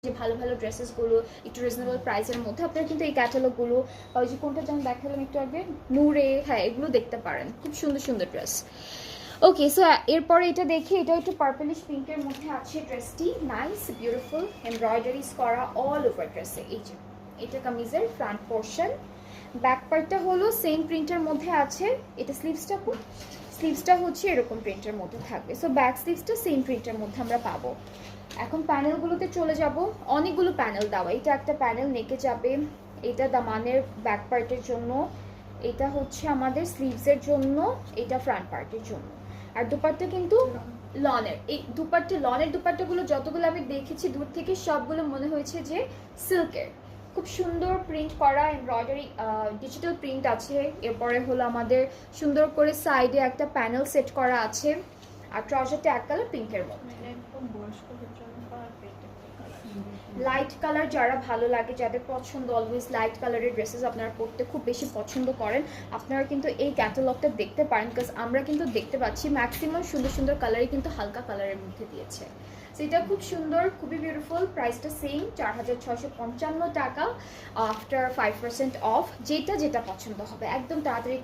যে ভালো ভালো ড্রেসেসগুলো একটু রিজনেবল প্রাইসের মধ্যে আপনারা কিন্তু এই ক্যাটালগুলো ওই যে কোনটা যেন দেখালাম একটু আগে নূরে, হ্যাঁ এগুলো দেখতে পারেন, খুব সুন্দর সুন্দর ড্রেস। ওকে, সো এরপরে এটা দেখি, এটা একটু পার্পলিশ পিঙ্কের মধ্যে আছে ড্রেসটি, নাইস বিউটিফুল এমব্রয়ডারিজ করা অল ওভার ড্রেসে। এই যে এটা কামিজের ফ্রন্ট পোর্শন, ব্যাক পার্টটা হলো সেম প্রিন্টের মধ্যে আছে। এটা স্লিভসটা, স্লিভসটা হচ্ছে এরকম প্রিন্টের মধ্যে থাকবে, সো ব্যাক স্লিভসটা সেম প্রিন্টের মধ্যে আমরা পাবো। এখন প্যানেলগুলোতে চলে যাব, অনেকগুলো প্যানেল দেওয়া, এটা একটা প্যানেল নেকে যাবে, এটা দামানের ব্যাক পার্টের জন্য, এটা হচ্ছে আমাদের স্লিভসের জন্য, এটা ফ্রন্ট পার্টের জন্য। আর দুপাট্টা কিন্তু লনের, এই দুপাট্টা লনের দুপাট্টাগুলো যতগুলো আমি দেখেছি দূর থেকে সবগুলো মনে হয়েছে যে সিল্কের, খুব সুন্দর প্রিন্ট করা এমব্রয়ডারি ডিজিটাল প্রিন্ট আছে। এরপরে হলো আমাদের সুন্দর করে সাইডে একটা প্যানেল সেট করা আছে, আর ট্রাউজারটা এক কালার পিঙ্কের মধ্যে। লাইট কালার যারা ভালো লাগে, যাদের পছন্দ অলওয়েজ লাইট কালারের ড্রেসেস আপনারা পরতে খুব বেশি পছন্দ করেন, আপনারা কিন্তু এই ক্যাটালগটা দেখতে পারেন, বিকজ আমরা কিন্তু দেখতে পাচ্ছি ম্যাক্সিমাম সুন্দর সুন্দর কালারই কিন্তু হালকা কালারের মধ্যে দিয়েছে। সেটা খুব সুন্দর, খুবই বিউটিফুল, প্রাইসটা সেম 4655 টাকা আফটার 5% অফ। যেটা যেটা পছন্দ হবে একদম তাড়াতাড়ি